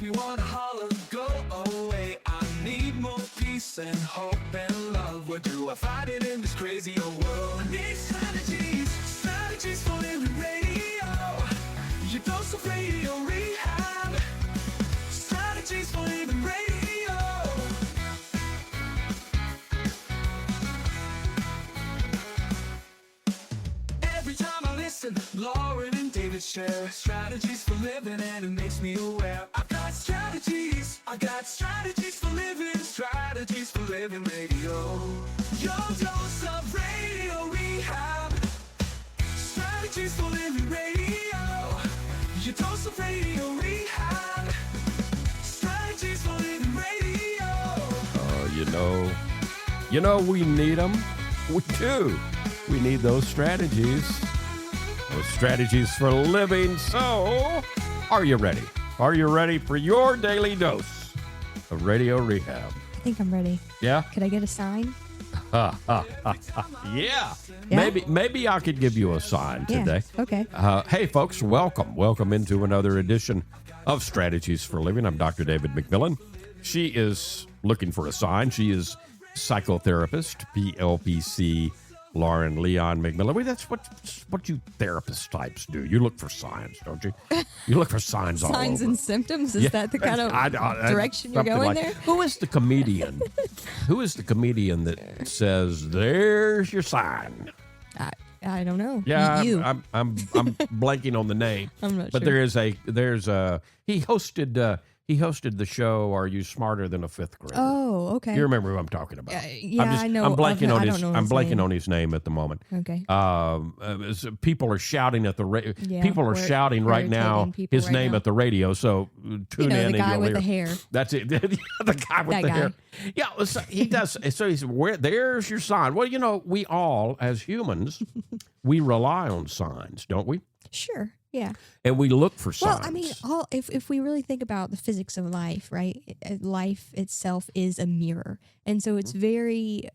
makes me wanna holler, go away. I need more peace and hope and love. Where do I find it in this crazy old world? I need strategies, strategies for living radio. Your dose of radio rehab. Strategies for living radio. Every time I listen, Lauren and David share strategies for living, and it makes me aware. I've got strategies, I got strategies for living, strategies for living radio. Your dose of radio rehab. Strategies for living radio. Your dose of radio rehab. Strategies for living radio. You know, we need them. We do. We need those strategies for living. So, are you ready? Are you ready for your daily dose of radio rehab? I think I'm ready. Yeah? Could I get a sign? Yeah. Maybe I could give you a sign today. Okay. Hey, folks, welcome into another edition of Strategies for Living. I'm Dr. David McMillian. She is looking for a sign. She is psychotherapist, PLPC, Lauren Leon McMillian. Well, that's what you therapist types do. You look for signs, don't you? You look for signs all over. Signs and symptoms? Is that the kind of direction you're going there? Who is the comedian? Who is the comedian that says, "There's your sign"? I don't know. Yeah, You. I'm blanking on the name. I'm not but sure. He hosted the show "Are You Smarter Than a Fifth Grader?" Oh, okay. You remember who I'm talking about? I know. I'm blanking on I his. don't know I'm his blanking name. on his name at the moment. Okay. People are shouting at the Yeah, people are shouting right now irritating people his right name now. at the radio. So tune in. The guy and with you'll the hear. hair. That's it. The guy with That the guy. hair. Yeah, so he does. So he said, there's your sign." Well, we all as humans, we rely on signs, don't we? Sure. Yeah. And we look for signs. Well, I mean, if we really think about the physics of life, right? Life itself is a mirror. And so it's very,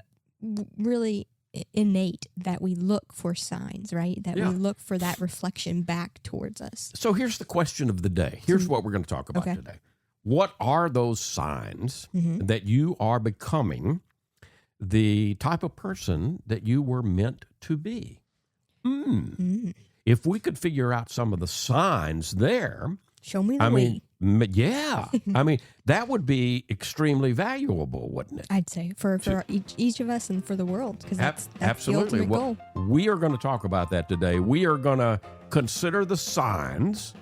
really innate that we look for signs, right? That we look for that reflection back towards us. So here's the question of the day. Here's what we're going to talk about today. What are those signs that you are becoming the type of person that you were meant to be? If we could figure out some of the signs there, show me the way. Yeah. I mean, that would be extremely valuable, wouldn't it? I'd say for each of us and for the world, because that's absolutely the ultimate goal. We are going to talk about that today. We are going to consider the signs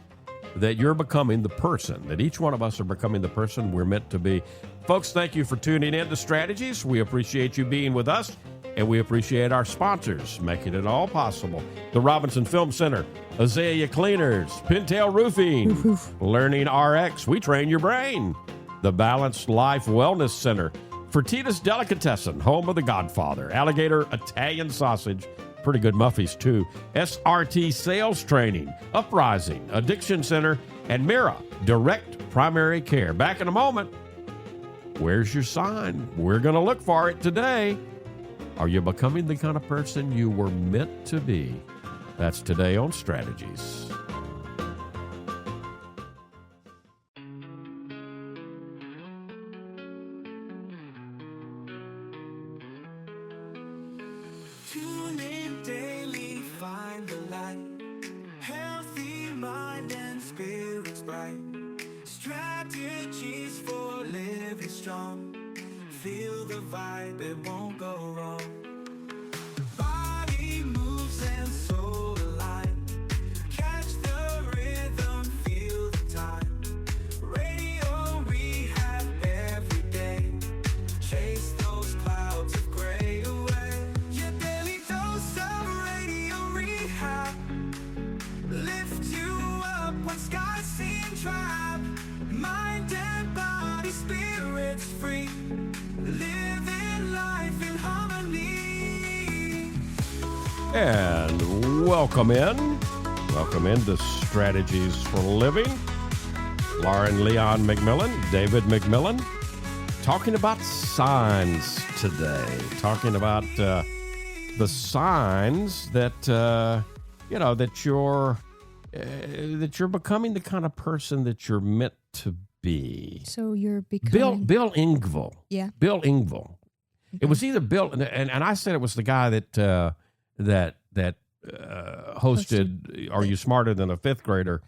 that you're becoming the person, that each one of us are becoming the person we're meant to be. Folks, thank you for tuning in to Strategies. We appreciate you being with us, and we appreciate our sponsors making it all possible. The Robinson Film Center, Azalea Cleaners, Pintail Roofing, Learning RX, we train your brain. The Balanced Life Wellness Center, Fertitas Delicatessen, home of the Godfather, Alligator Italian Sausage, pretty good muffies too, SRT Sales Training, Uprising, Addiction Center, and Mira, Direct Primary Care. Back in a moment. Where's your sign? We're going to look for it today. Are you becoming the kind of person you were meant to be? That's today on Strategies. Tune in daily, find the light. Healthy mind and spirits bright. Strategies for living strong. Feel the vibe, it won't go wrong. Body moves and soul align. Catch the rhythm, feel the time. Radio rehab every day. Chase those clouds of gray away. Your daily dose of radio rehab. Lift you up when skies seem trapped. Mind and body, spirits free. Living life in harmony. And welcome into Strategies for Living. Lauren Leon McMillian, David McMillian, talking about signs today. Talking about the signs that that you're becoming the kind of person that you're meant to be. So you're becoming Bill Engvall. Yeah. Bill Engvall. Okay. It was either Bill and I said it was the guy that hosted Are You Smarter Than a Fifth Grader?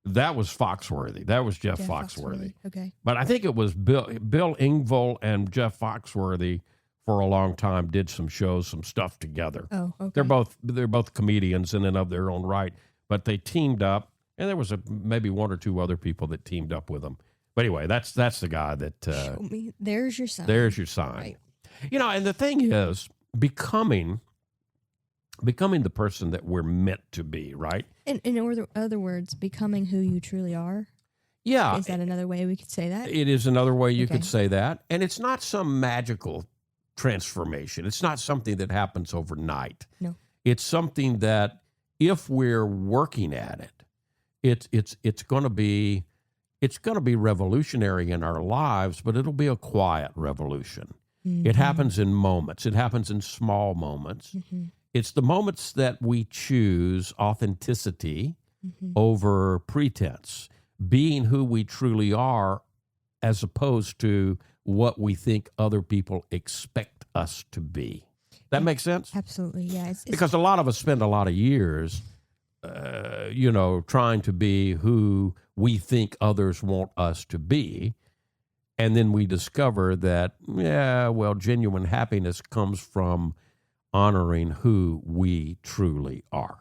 That was Foxworthy. That was Jeff Foxworthy. Okay. But I think it was Bill Engvall and Jeff Foxworthy for a long time did some shows, some stuff together. Oh, okay. They're both comedians in and of their own right, but they teamed up, and there was maybe one or two other people that teamed up with them. But anyway, that's the guy that. Show me. There's your sign. There's your sign. Right. And the thing is, becoming the person that we're meant to be, right? In other words, becoming who you truly are. Yeah. Is that another way we could say that? It is another way you Okay. could say that. And it's not some magical transformation. It's not something that happens overnight. No. It's something that if we're working at it, it's going to be revolutionary in our lives, but it'll be a quiet revolution. Mm-hmm. It happens in moments. It happens in small moments. Mm-hmm. It's the moments that we choose authenticity Mm-hmm. over pretense, being who we truly are as opposed to what we think other people expect us to be. That makes sense? Absolutely, yeah. It's Because a lot of us spend a lot of years, trying to be who we think others want us to be. And then we discover that, genuine happiness comes from honoring who we truly are.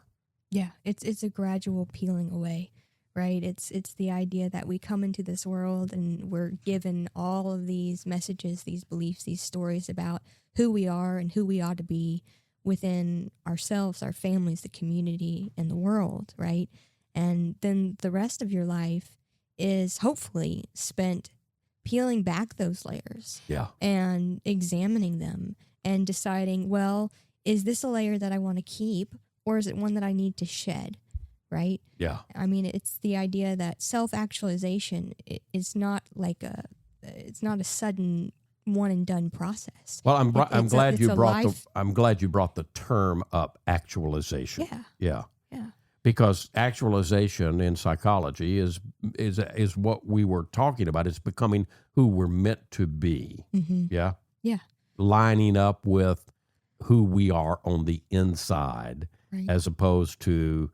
Yeah, it's a gradual peeling away, right? It's the idea that we come into this world and we're given all of these messages, these beliefs, these stories about who we are and who we ought to be within ourselves, our families, the community, and the world, right? And then the rest of your life is hopefully spent peeling back those layers. Yeah. And examining them and deciding, well, is this a layer that I want to keep? Or is it one that I need to shed, right? Yeah. I mean, it's the idea that self-actualization is not it's not a sudden one and done process. Well, I'm glad you brought the term up, actualization. Yeah. Yeah. Yeah. Because actualization in psychology is what we were talking about. It's becoming who we're meant to be. Mm-hmm. Yeah. Yeah. Lining up with who we are on the inside, Right. as opposed to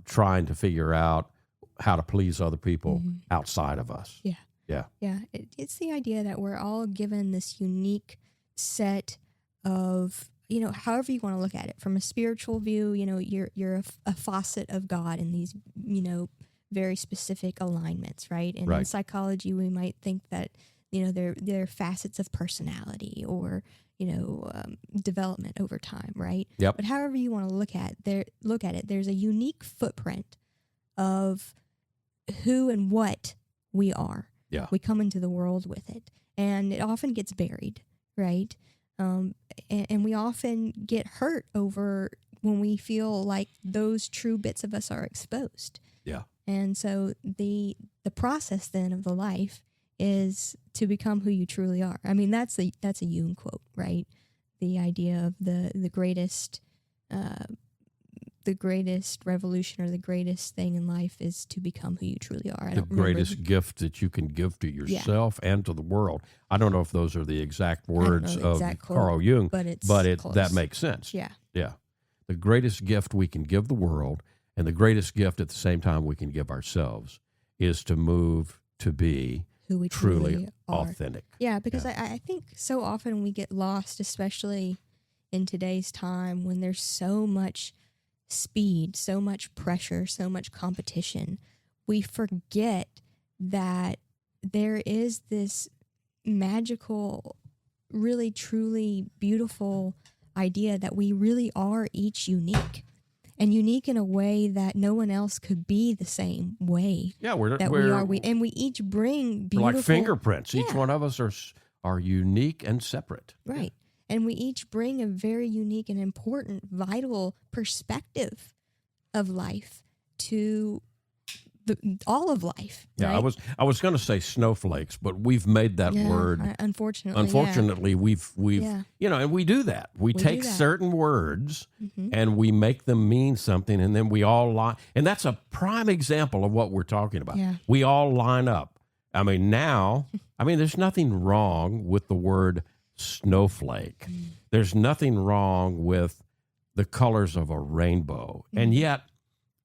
trying to figure out how to please other people Mhm. outside of us. Yeah. Yeah. Yeah. It's the idea that we're all given this unique set of, however you want to look at it. From a spiritual view, you're a faucet of God in these, very specific alignments, right? And Right. in psychology, we might think that, they're facets of personality or, development over time, right? Yep. But however you want to look at it, there's a unique footprint of who and what we are. Yeah. We come into the world with it, and it often gets buried, right? And we often get hurt over when we feel like those true bits of us are exposed. Yeah. And so the process then of the life is to become who you truly are. I mean, that's a Jung quote, right? The idea of the greatest revolution or the greatest thing in life is to become who you truly are. The greatest gift that you can give to yourself and to the world. I don't know if those are the exact words of Carl Jung, but close. That makes sense. Yeah. Yeah. The greatest gift we can give the world, and the greatest gift at the same time we can give ourselves, is to move to be who we truly are. authentic. Yeah, because I think so often we get lost, especially in today's time when there's so much speed, so much pressure, so much competition. We forget that there is this magical, really, truly beautiful idea that we really are each unique. And unique in a way that no one else could be the same way. Yeah, we are. We each bring beautiful, like fingerprints. Each Yeah. one of us are unique and separate. Right. And we each bring a very unique and important, vital perspective of life to all of life. Yeah, right? I was going to say snowflakes, but we've made that word. Unfortunately, we've Yeah. And we do that. We We take do that. certain words Mhm. and we make them mean something, and then we all line. And that's a prime example of what we're talking about. Yeah. We all line up I mean, now, there's nothing wrong with the word snowflake. There's nothing wrong with the colors of a rainbow. And yet,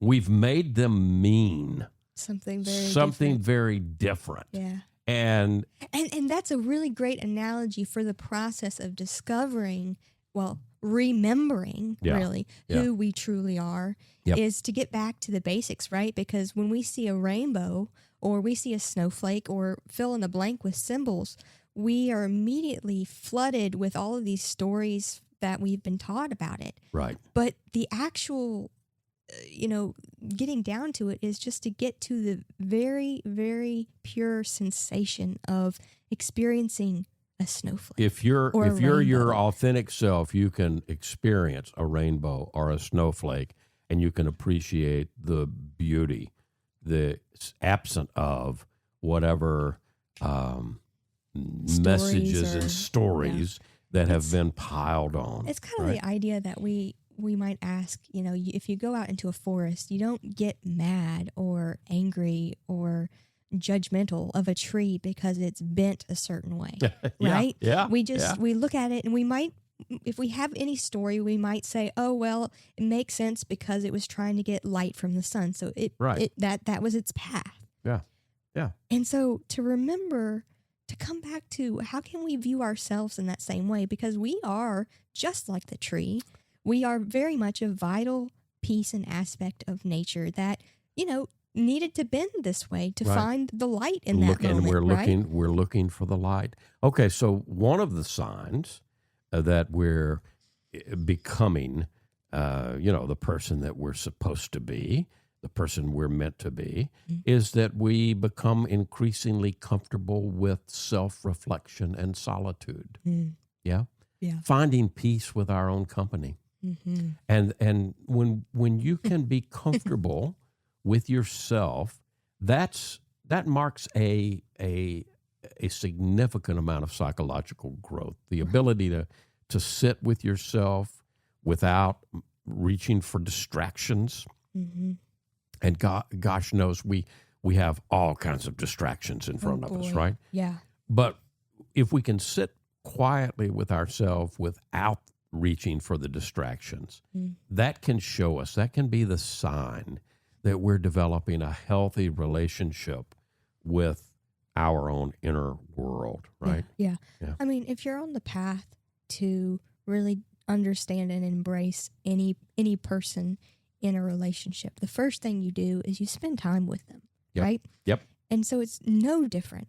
we've made them mean Something very different. Yeah. And that's a really great analogy for the process of discovering, remembering really who we truly are, is to get back to the basics, right? Because when we see a rainbow or we see a snowflake or fill in the blank with symbols, we are immediately flooded with all of these stories that we've been taught about it. Right. But the actual getting down to it is just to get to the very, very pure sensation of experiencing a snowflake. If you're rainbow. your authentic self, you can experience a rainbow or a snowflake, and you can appreciate the beauty, the absent of whatever messages and stories that have been piled on. It's kind of the idea that we might ask, if you go out into a forest, you don't get mad or angry or judgmental of a tree because it's bent a certain way, right? Yeah. We look at it and we might, if we have any story, we might say, oh, well, it makes sense because it was trying to get light from the sun. So that was its path. Yeah. Yeah. And so to remember to come back to how can we view ourselves in that same way? Because we are just like the tree. We are very much a vital piece and aspect of nature that, needed to bend this way to find the light in that moment. And we're looking for the light. Okay, so one of the signs that we're becoming, the person that we're supposed to be, the person we're meant to be, is that we become increasingly comfortable with self-reflection and solitude. Yeah? Yeah. Finding peace with our own company. Mm-hmm. And when you can be comfortable with yourself, that marks a significant amount of psychological growth. The ability to sit with yourself without reaching for distractions. Mm-hmm. And gosh knows we have all kinds of distractions in front of us, right? Yeah. But if we can sit quietly with ourselves without reaching for the distractions, that can show us, that can be the sign that we're developing a healthy relationship with our own inner world, right? Yeah. I mean, if you're on the path to really understand and embrace any person in a relationship, the first thing you do is you spend time with them, right? Yep. And so it's no different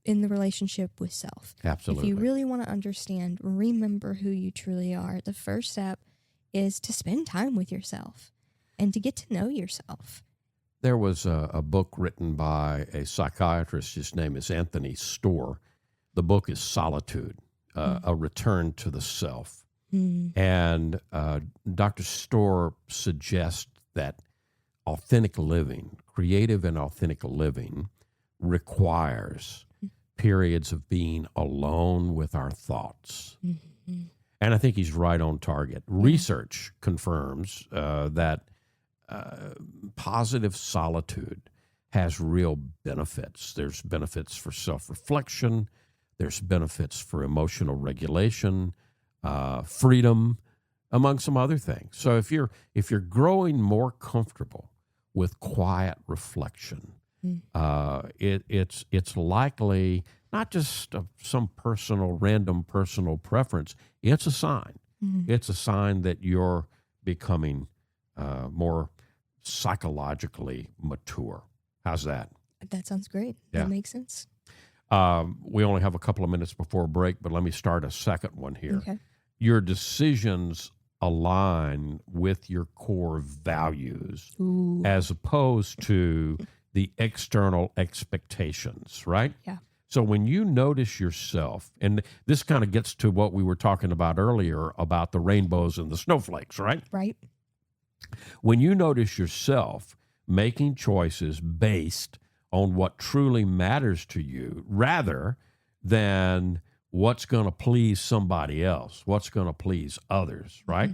in the relationship with self. Absolutely. If you really want to understand, remember who you truly are, the first step is to spend time with yourself and to get to know yourself. There was a book written by a psychiatrist. His name is Anthony Storr. The book is Solitude, A Return to the Self. And Dr. Storr suggests that authentic living, creative and authentic living, requires periods of being alone with our thoughts. And I think he's right on target. Research confirms that positive solitude has real benefits. There's benefits for self-reflection. There's benefits for emotional regulation, freedom, among some other things. So if you're growing more comfortable with quiet reflection, it's likely not just some random personal preference. It's a sign. It's a sign that you're becoming more psychologically mature. How's that? That sounds great. Yeah. That makes sense. We only have a couple of minutes before break, but let me start a second one here. Okay. Your decisions align with your core values as opposed to the external expectations, right? Yeah. So when you notice yourself, and this kind of gets to what we were talking about earlier about the rainbows and the snowflakes, right? Right. When you notice yourself making choices based on what truly matters to you rather than what's going to please somebody else, what's going to please others, right?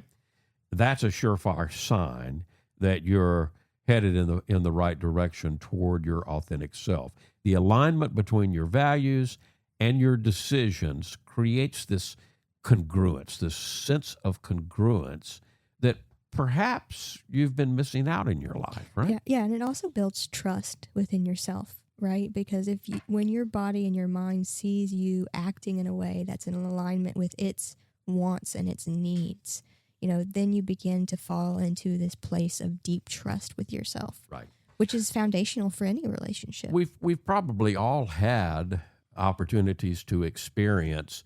That's a surefire sign that you're headed in the right direction toward your authentic self. The alignment between your values and your decisions creates this congruence, this sense of congruence that perhaps you've been missing out in your life, right? Yeah, and it also builds trust within yourself, right? Because when your body and your mind sees you acting in a way that's in alignment with its wants and its needs, then you begin to fall into this place of deep trust with yourself, Right. which is foundational for any relationship. We've probably all had opportunities to experience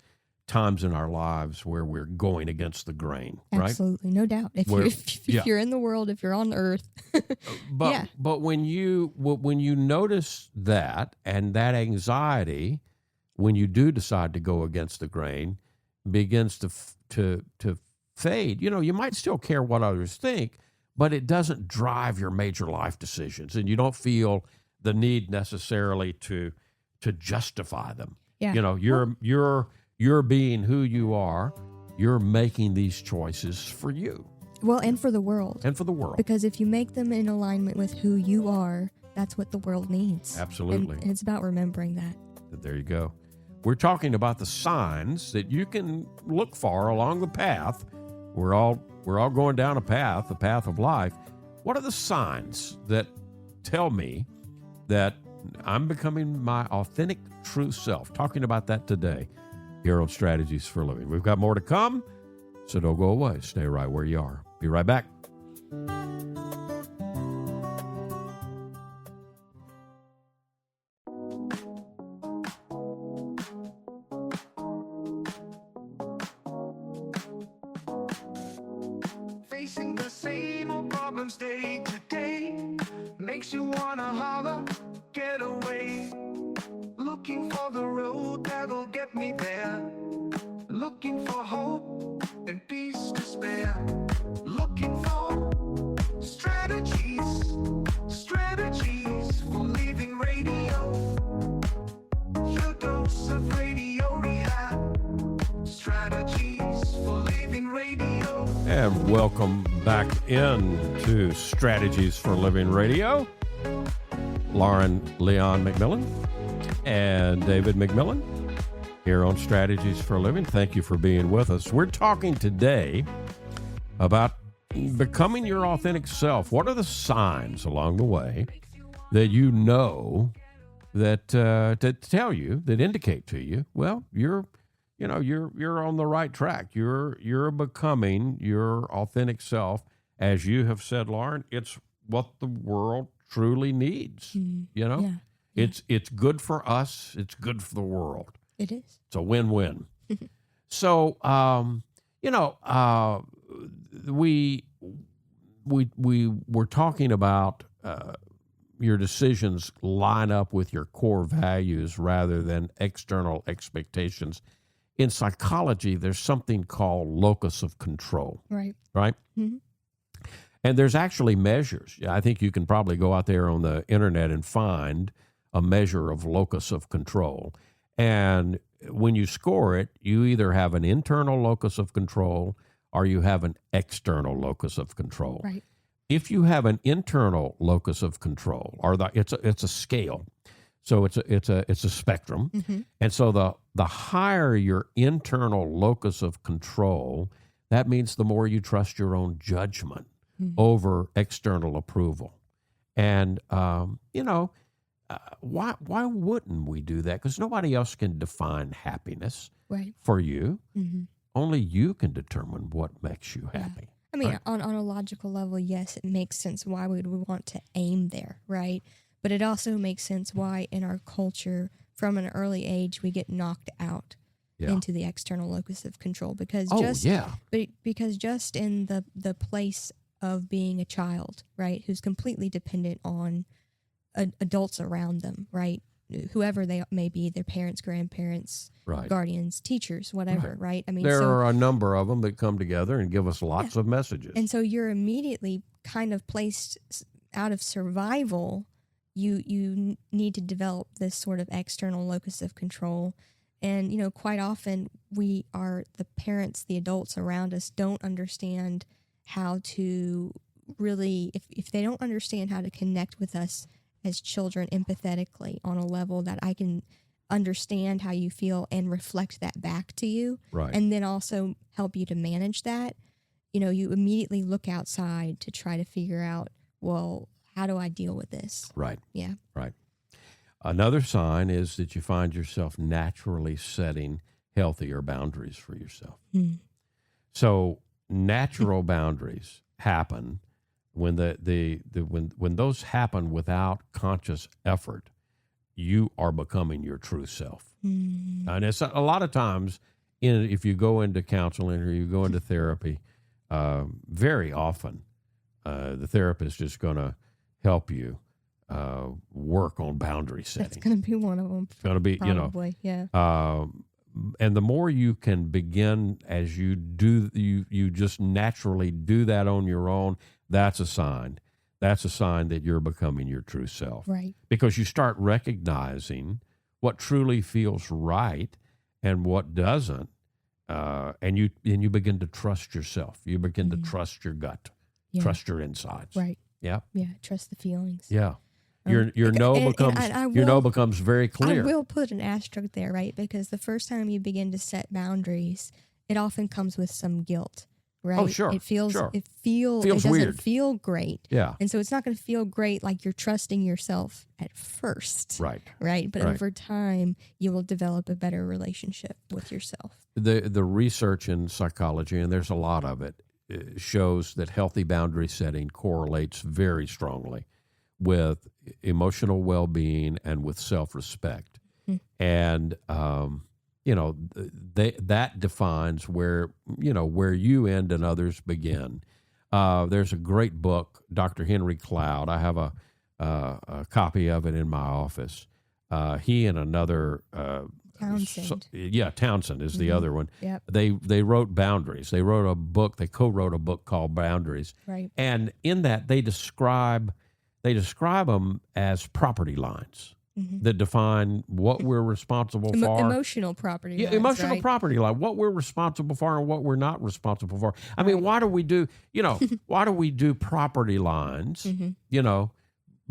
times in our lives where we're going against the grain, right? Absolutely, no doubt. If you're in the world, if you're on earth, but when you notice that, and that anxiety, when you do decide to go against the grain, begins to fade. You might still care what others think, but it doesn't drive your major life decisions, and you don't feel the need necessarily to justify them. Yeah. You're being who you are. You're making these choices for you. Well, and for the world. And for the world. Because if you make them in alignment with who you are, that's what the world needs. Absolutely. And it's about remembering that. There you go. We're talking about the signs that you can look for along the path. We're all going down a path, the path of life. What are the signs that tell me that I'm becoming my authentic, true self? Talking about that today here on Strategies for Living. We've got more to come, so don't go away. Stay right where you are. Be right back. Facing the same old problems day to day makes you wanna holler, get away. Looking for the road that'll get me there. Looking for hope and peace to spare. Looking for strategies for living radio. Your dose of radio rehab. Strategies for living radio. And welcome back into Strategies for Living Radio. Lauren McMillian and David McMillian here on Strategies for Living. Thank you for being with us. We're talking today about becoming your authentic self. What are the signs along the way that you know that to tell you, that indicate to you, well, you're on the right track. You're becoming your authentic self. As you have said, Lauren, it's what the world truly needs. Yeah. It's good for us. It's good for the world. It is. It's a win-win. So, we were talking about your decisions line up with your core values rather than external expectations. In psychology, there's something called locus of control. Right. Right? Mm-hmm. And there's actually measures. I think you can probably go out there on the internet and find a measure of locus of control. And when you score it, you either have an internal locus of control or you have an external locus of control. Right. If you have an internal locus of control, or it's a scale, so it's a spectrum, Mm-hmm. and so the higher your internal locus of control, that means the more you trust your own judgment over external approval. And why wouldn't we do that? Because nobody else can define happiness Right. for you. Mm-hmm. Only you can determine what makes you happy. I mean, Right. on a logical level, yes, it makes sense why we would want to aim there, right? But it also makes sense why in our culture, from an early age, we get knocked out Yeah. into the external locus of control because because just in the place of being a child, right, who's completely dependent on adults around them, right, whoever they may be, their parents, grandparents, Right. guardians, teachers, whatever, right? I mean, There so, are a number of them that come together and give us lots of messages. and so you're immediately kind of placed out of survival. You need to develop this sort of external locus of control. And, quite often the parents, the adults around us don't understand how to really, if they don't understand how to connect with us as children empathetically on a level that I can understand how you feel and reflect that back to you, Right. and then also help you to manage that, you immediately look outside to try to figure out, well, how do I deal with this? Right. Yeah. Right. Another sign is that you find yourself naturally setting healthier boundaries for yourself. Mm. So natural boundaries happen when when those happen without conscious effort. You are becoming your true self, and it's a lot of times if you go into counseling or you go into therapy, very often the therapist is going to help you work on boundary setting. That's going to be one of them. It's going to be, Probably, yeah. And the more you can begin as you do, you just naturally do that on your own. That's a sign. That's a sign that you're becoming your true self. Right. Because you start recognizing what truly feels right and what doesn't, and you begin to trust yourself. You begin to trust your gut, Yeah. trust your insides. Right. Yeah. Yeah. Trust the feelings. Yeah. Your and no becomes very clear. I will put an asterisk there, right? Because the first time you begin to set boundaries, it often comes with some guilt, right? Oh, sure. It feels sure. it Feels doesn't weird. feel great. Yeah. And so it's not going to feel great like you're trusting yourself at first. Right. Right. But Right. over time, you will develop a better relationship with yourself. The research in psychology, and there's a lot of it, shows that healthy boundary setting correlates very strongly with emotional well-being and with self-respect. And that defines where you end and others begin. There's a great book, Dr. Henry Cloud. I have a copy of it in my office. He and another Townsend. Townsend is the other one. Yep. They wrote Boundaries. They wrote a book. They co-wrote a book called Boundaries. Right. And in that they describe them as property lines that define what we're responsible for. Emotional property. Yeah, lines, emotional right? property line, what we're responsible for and what we're not responsible for. I mean, why do we do property lines,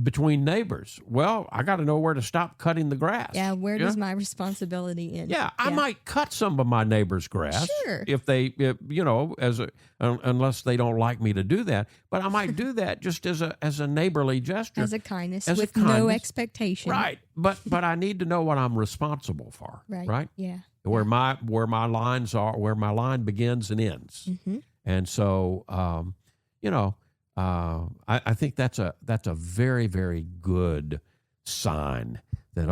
between neighbors? Well, I got to know where to stop cutting the grass. Yeah, where does my responsibility end? Yeah, I might cut some of my neighbor's grass unless they don't like me to do that. But I might do that just as a neighborly gesture, As a kindness, As a with no kindness. expectation. right? But I need to know what I'm responsible for, right? Yeah. Where my lines are, where my line begins and ends, and so I think that's a very, very good sign that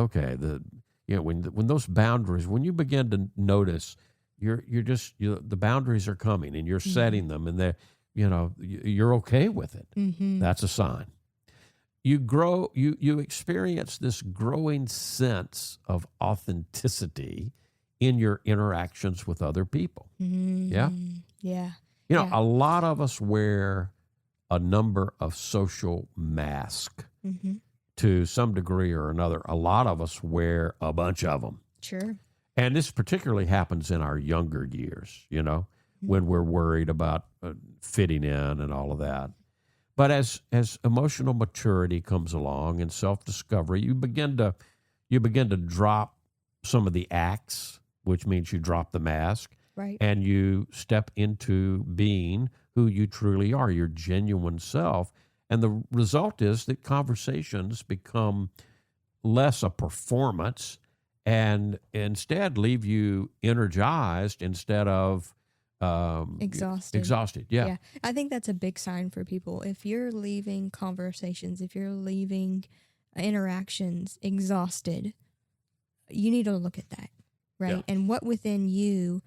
when those boundaries, when you begin to notice the boundaries are coming and you're setting them and you're okay with it. That's a sign. You grow, you experience this growing sense of authenticity in your interactions with other people. Yeah. Yeah. A lot of us wear a number of social masks to some degree or another. A lot of us wear a bunch of them. Sure. And this particularly happens in our younger years, when we're worried about fitting in and all of that. But as emotional maturity comes along and self-discovery, you begin to drop some of the acts, which means you drop the mask. Right. And you step into being who you truly are, your genuine self. And the result is that conversations become less a performance and instead leave you energized instead of Exhausted. Exhausted, yeah. I think that's a big sign for people. If you're leaving conversations, if you're leaving interactions exhausted, you need to look at that, right? Yeah. And what within you,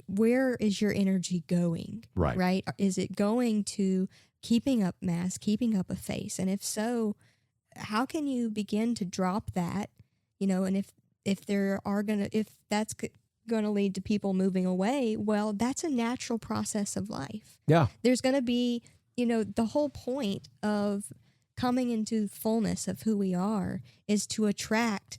where is your energy going? Right. Right? Is it going to keeping up mass, keeping up a face? And if so, how can you begin to drop that? And if that's going to lead to people moving away, well, that's a natural process of life. Yeah. There's going to be, the whole point of coming into fullness of who we are is to attract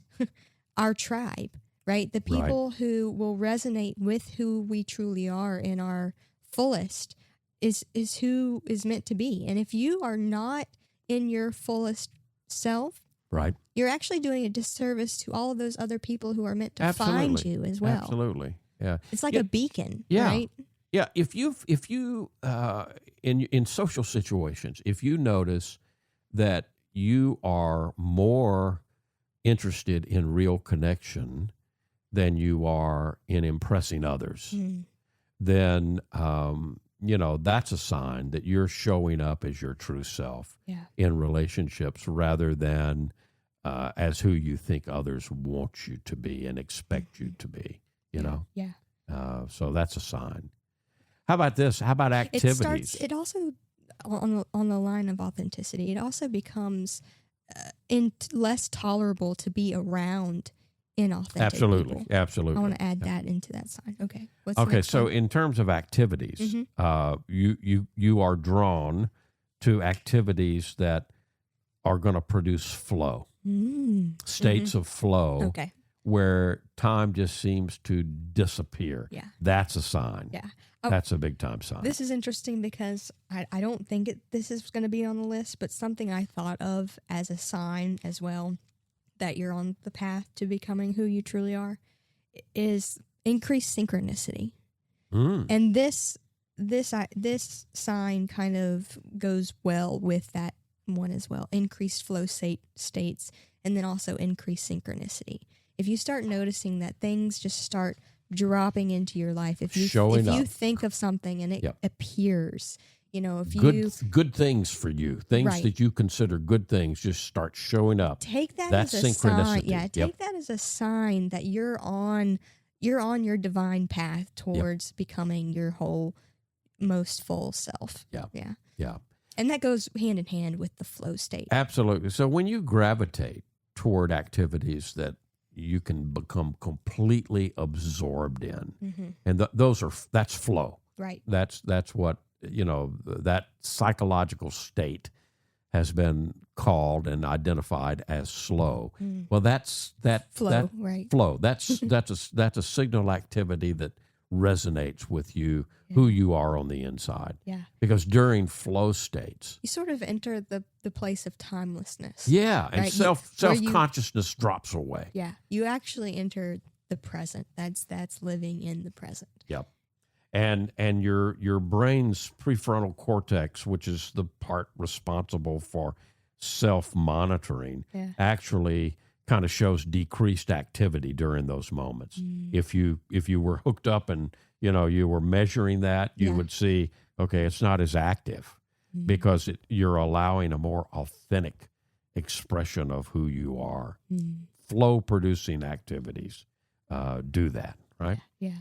our tribe, right? The people who will resonate with who we truly are in our fullest is who is meant to be. And if you are not in your fullest self, Right. you're actually doing a disservice to all of those other people who are meant to find you as well. Absolutely. Yeah. It's like Yeah. a beacon, Yeah. right? Yeah. If you in social situations, if you notice that you are more interested in real connection than you are in impressing others, then that's a sign that you're showing up as your true self in relationships rather than as who you think others want you to be and expect you to be. You know. Yeah. So that's a sign. How about this? How about activities? It also on the line of authenticity. It also becomes less tolerable to be around inauthentic people. Absolutely. I want to add that into that sign. Okay. What's the Okay. next So one? in terms of activities, you are drawn to activities that are going to produce flow, states of flow. Okay. Where time just seems to disappear. Yeah. That's a sign. Yeah. That's a big time sign. This is interesting because I don't think this is going to be on the list, but something I thought of as a sign as well that you're on the path to becoming who you truly are is increased synchronicity. And this sign kind of goes well with that one as well. Increased flow states and then also increased synchronicity. If you start noticing that things just start dropping into your life, if you think of something and it appears, if good things for you, things that you consider good things, just start showing up. Take that That's as a synchronicity. sign. Yeah, take that as a sign that you're on your divine path towards becoming your whole most full self. Yeah. And that goes hand in hand with the flow state. Absolutely. So when you gravitate toward activities that you can become completely absorbed in, and that's flow. Right. That's what that psychological state has been called and identified as slow. Well, that's flow. Right. Flow. That's a signal activity that resonates with you, who you are on the inside. Yeah. Because during flow states, you sort of enter the place of timelessness. Yeah, and right? self-consciousness drops away. Yeah. You actually enter the present. That's living in the present. Yep. And your brain's prefrontal cortex, which is the part responsible for self-monitoring, actually kind of shows decreased activity during those moments. If you were hooked up and you were measuring that, you would see, okay, it's not as active because you're allowing a more authentic expression of who you are. Flow producing activities do that, right? Yeah.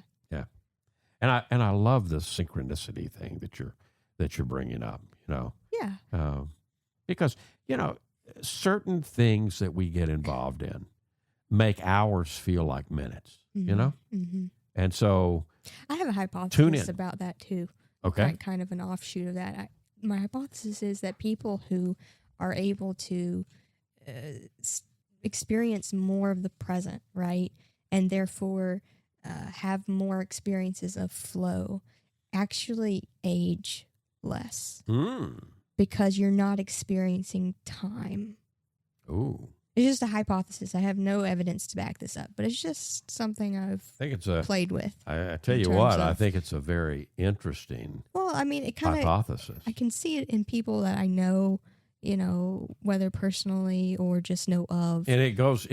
And I love the synchronicity thing that you're bringing up. Yeah. Because certain things that we get involved in make hours feel like minutes. And so I have a hypothesis about that too. Okay. Kind of an offshoot of that. My hypothesis is that people who are able to experience more of the present, right, and therefore have more experiences of flow, actually age less because you're not experiencing time. Ooh. It's just a hypothesis. I have no evidence to back this up, but it's just something I've played with. I tell you what, I think it's a very interesting it kind of hypothesis. I can see it in people that I know, whether personally or just know of. And it goes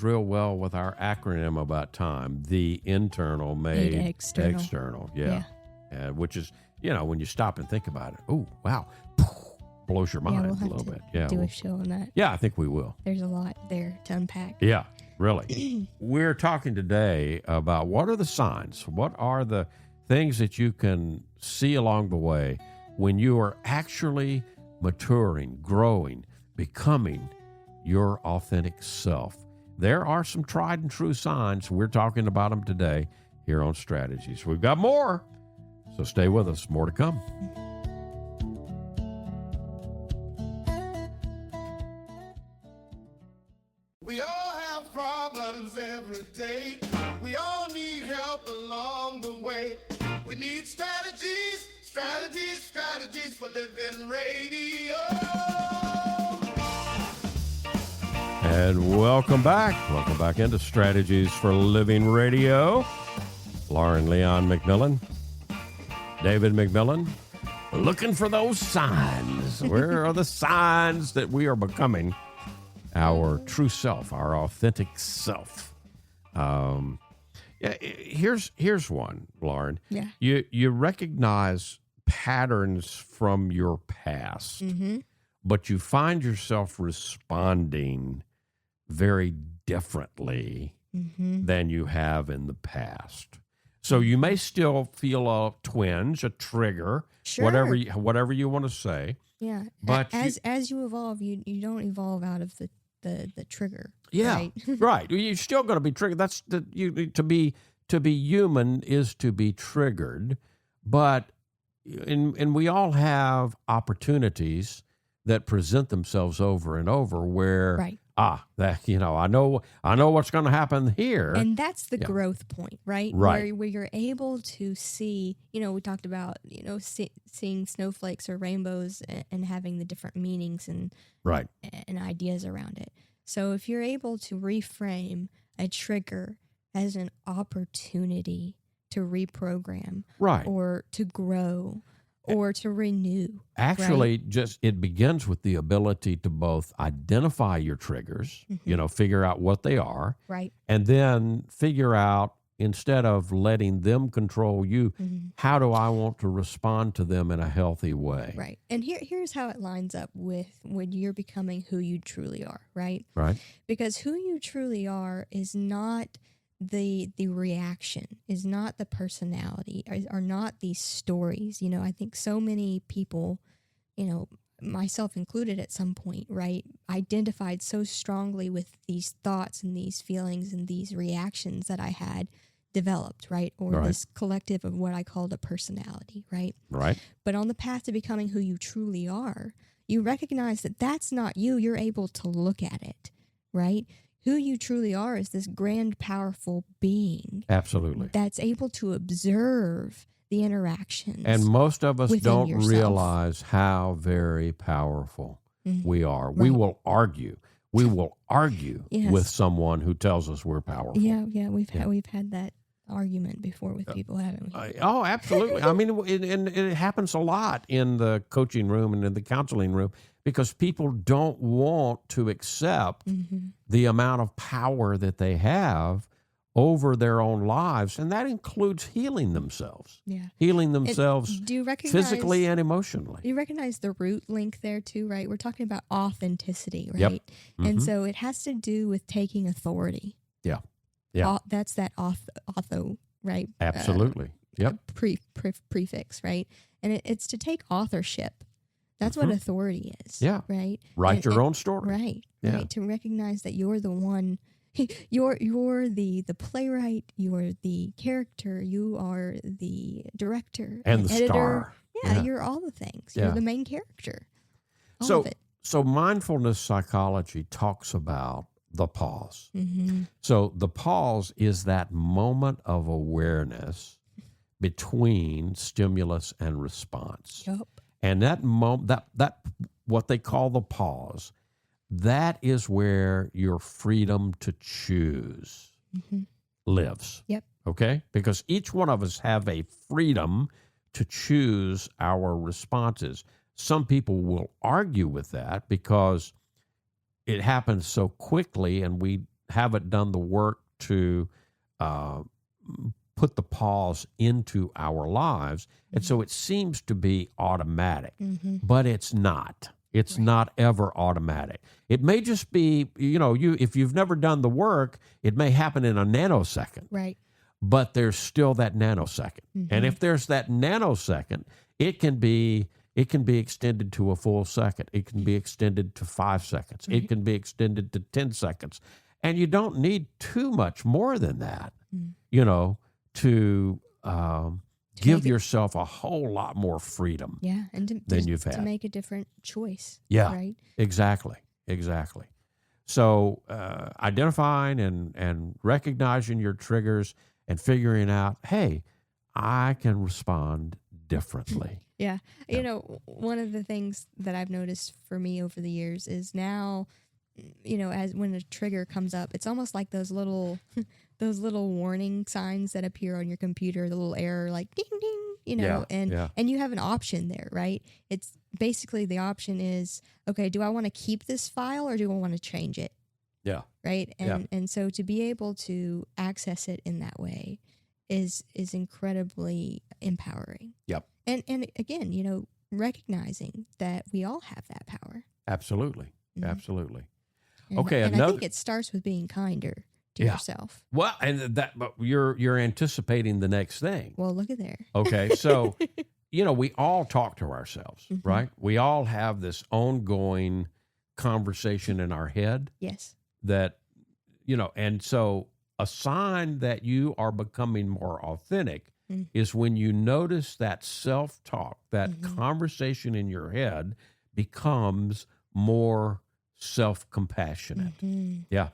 real well with our acronym about time: the internal made external. Yeah. Which is when you stop and think about it. Oh wow. Blows your mind we'll have a little to bit. Yeah, do a show on that. Yeah, I think we will. There's a lot there to unpack. Yeah, really. We're talking today about what are the signs, what are the things that you can see along the way when you are actually maturing, growing, becoming your authentic self. There are some tried and true signs. We're talking about them today here on Strategies. We've got more, so stay with us. More to come. We all have problems every day. We all need help along the way. We need strategies Strategies for living radio. And welcome back. Welcome back into Strategies for Living Radio. Lauren Leon McMillian, David McMillian, looking for those signs. Where are the signs that we are becoming our true self, our authentic self? Here's one, Lauren. Yeah. You recognize patterns from your past, but you find yourself responding very differently than you have in the past. So you may still feel a twinge, a trigger, Sure. whatever you want to say. Yeah. But as you evolve, you don't evolve out of the trigger. Yeah, Right? right. You're still going to be triggered. That's to be human is to be triggered, but and we all have opportunities that present themselves over and over where Right. that I know what's going to happen here. And that's the Yeah. growth point, right? Right. Where you're able to see, we talked about, seeing snowflakes or rainbows and having the different meanings and Right. and ideas around it. So if you're able to reframe a trigger as an opportunity to reprogram, Right. or to grow, or to renew. Actually, just it begins with the ability to both identify your triggers, figure out what they are, Right. and then figure out, instead of letting them control you, how do I want to respond to them in a healthy way? Right. And here's how it lines up with when you're becoming who you truly are, right? Right. Because who you truly are is not the reaction, is not the personality, are not these stories. I think so many people, myself included at some point, right, identified so strongly with these thoughts and these feelings and these reactions that I had developed, right? Or Right. this collective of what I called a personality, right? Right. But on the path to becoming who you truly are, you recognize that that's not you. You're able to look at it, right? Who you truly are is this grand, powerful being Absolutely. that's able to observe the interactions. And most of us within don't yourself. realize how very powerful we are. We Right. will argue. We will argue Yes. with someone who tells us we're powerful. Yeah, we've had that argument before with people, haven't we? Oh, absolutely. I mean, it happens a lot in the coaching room and in the counseling room because people don't want to accept the amount of power that they have over their own lives, and that includes healing themselves. Yeah. Healing themselves Do you recognize physically and emotionally. You recognize the root link there too, right? We're talking about authenticity, right? Yep. And so it has to do with taking authority. Yeah. Yeah. That's that author, right? Absolutely. Yep. Prefix, right? And it's to take authorship. That's what authority is. Yeah. Right. Write your own story. Right. Yeah. Right. To recognize that you're the one. You're the playwright. You're the character. You are the director And the editor. star. Yeah, Yeah. you're all the things. Yeah. You're the main character. All So, of it. so mindfulness psychology talks about the pause. Mm-hmm. So the pause is that moment of awareness between stimulus and response. Yep. And that moment, that what they call the pause, that is where your freedom to choose lives. Yep. Okay? Because each one of us have a freedom to choose our responses. Some people will argue with that because it happens so quickly and we haven't done the work to put the pause into our lives. And so it seems to be automatic, but it's not. It's not ever automatic. It may just be, if you've never done the work, it may happen in a nanosecond. Right. But there's still that nanosecond. And if there's that nanosecond, it can be extended to a full second. It can be extended to 5 seconds. It can be extended to 10 seconds. And you don't need too much more than that, to give yourself a whole lot more freedom. Yeah. And than you've to had. make a different choice. Yeah. Right. Exactly. So identifying and recognizing your triggers and figuring out, hey, I can respond differently. Yeah. You know, one of the things that I've noticed for me over the years is now, you know, as when a trigger comes up, it's almost like those little those little warning signs that appear on your computer, the little error like ding ding, you know, and you have an option there, right? It's basically the option is, okay, do I want to keep this file or do I want to change it? Yeah. Right? And so to be able to access it in that way is incredibly empowering. Yep. And again, you know, recognizing that we all have that power. Absolutely. Mhm. Absolutely. And, Okay, and another. I think it starts with being kinder to yourself. Well, but you're anticipating the next thing. Well, look at there. Okay, so you know, we all talk to ourselves, right? We all have this ongoing conversation in our head Yes. that, you know, and so a sign that you are becoming more authentic is when you notice that self-talk, that conversation in your head becomes more self-compassionate. Yeah.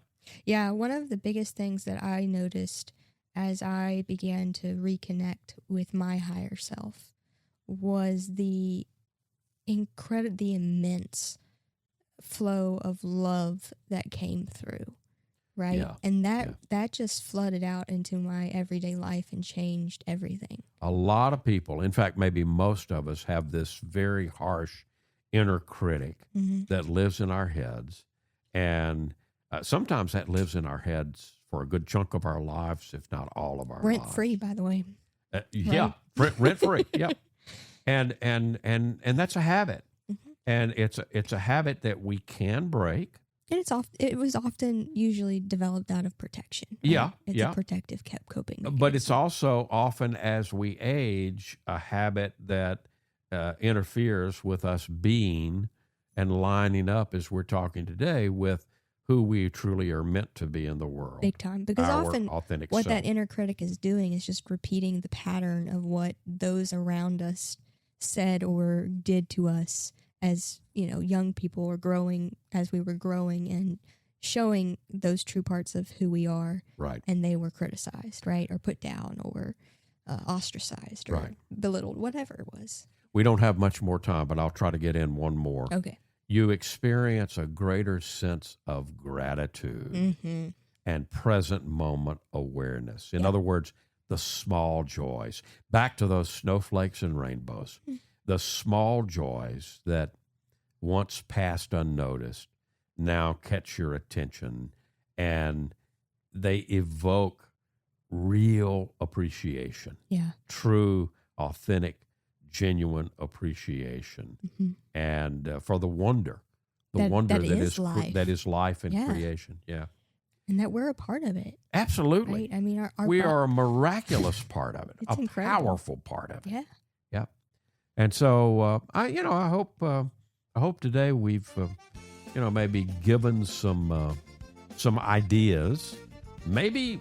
Yeah, one of the biggest things that I noticed as I began to reconnect with my higher self was the immense flow of love that came through, right? Yeah. And that just flooded out into my everyday life and changed everything. A lot of people, in fact, maybe most of us, have this very harsh inner critic that lives in our heads. And sometimes that lives in our heads for a good chunk of our lives, if not all of our lives. Rent-free, by the way. Yeah, rent-free, yeah. And that's a habit. And it's a habit that we can break. And it was often usually developed out of protection. Right? Yeah, it's a protective coping mechanism. But it's also often, as we age, a habit that interferes with us being and lining up, as we're talking today, with who we truly are meant to be in the world. Big time. Because Our often authentic what self. that inner critic is doing is just repeating the pattern of what those around us said or did to us as, you know, young people were growing, as we were growing and showing those true parts of who we are. Right. And they were criticized, right? Or put down or ostracized or belittled, whatever it was. We don't have much more time, but I'll try to get in one more. Okay. You experience a greater sense of gratitude and present moment awareness. In other words, the small joys. Back to those snowflakes and rainbows. The small joys that once passed unnoticed now catch your attention, and they evoke real appreciation. Yeah. True, authentic, genuine appreciation, and for the wonder that is life. That is life and creation. Yeah, and that we're a part of it. Absolutely. Right? I mean, we are a miraculous part of it, It's a incredible. powerful part of it. Yeah. Yeah, and so I hope today we've maybe given some ideas. Maybe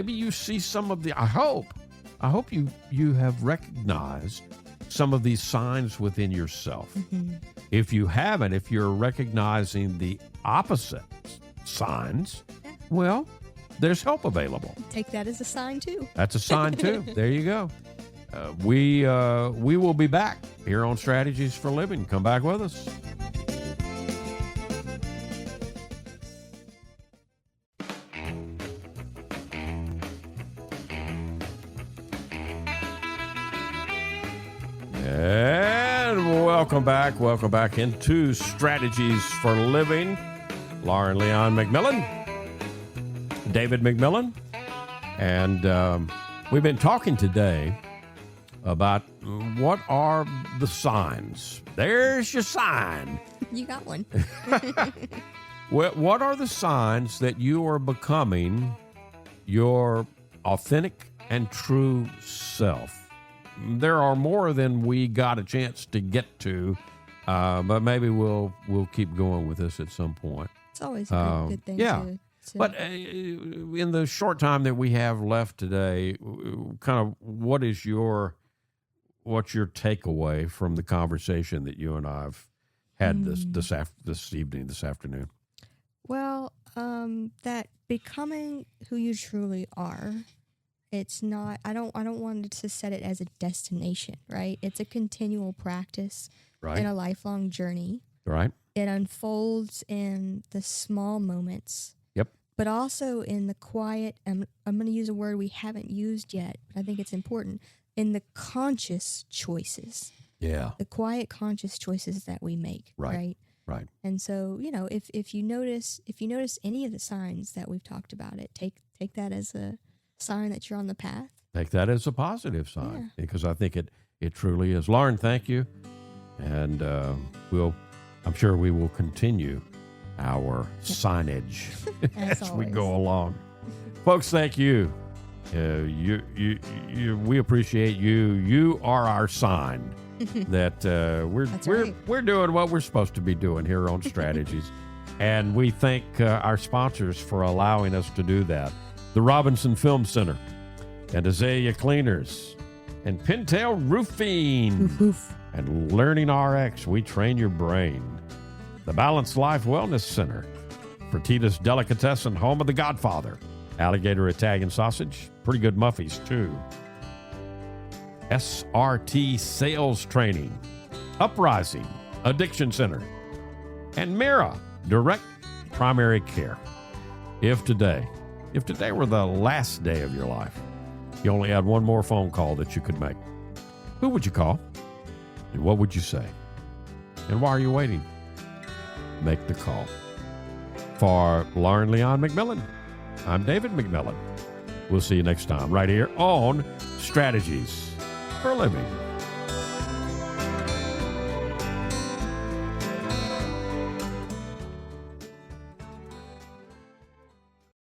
you see some of the. I hope you have recognized some of these signs within yourself. If you haven't, if you're recognizing the opposite signs, well, there's help available. Take that as a sign too. That's a sign too. There you go. We will be back here on Strategies for Living. Come back with us. And welcome back into Strategies for Living. Lauren Leon McMillian, David McMillian, and we've been talking today about what are the signs. There's your sign. You got one. What are the signs that you are becoming your authentic and true self? There are more than we got a chance to get to, but maybe we'll keep going with this at some point. It's always a good thing. Yeah. To But in the short time that we have left today, kind of what's your takeaway from the conversation that you and I've had this afternoon? Well, that becoming who you truly are It's not, I don't want to set it as a destination, right? It's a continual practice Right. and a lifelong journey. Right. It unfolds in the small moments. Yep. But also in the quiet, I'm going to use a word we haven't used yet, but I think it's important, in the conscious choices. Yeah. The quiet conscious choices that we make, right? Right. And so, if you notice any of the signs that we've talked about, take that as a sign that you're on the path. Take that as a positive sign, because I think it truly is. Lauren, thank you. And I'm sure we will continue our signage as we go along. Folks, thank you. We appreciate you. You are our sign that we're doing what we're supposed to be doing here on Strategies. And we thank our sponsors for allowing us to do that. The Robinson Film Center and Azalea Cleaners and Pintail Roofing and Learning RX. We train your brain. The Balanced Life Wellness Center, Fertitas Delicatessen, home of the Godfather, Alligator Italian Sausage, pretty good Muffies too. SRT Sales Training, Uprising Addiction Center, and Mira Direct Primary Care. If today were the last day of your life, you only had one more phone call that you could make, who would you call? And what would you say? And why are you waiting? Make the call. For Lauren McMillian, I'm David McMillian. We'll see you next time right here on Strategies for a Living.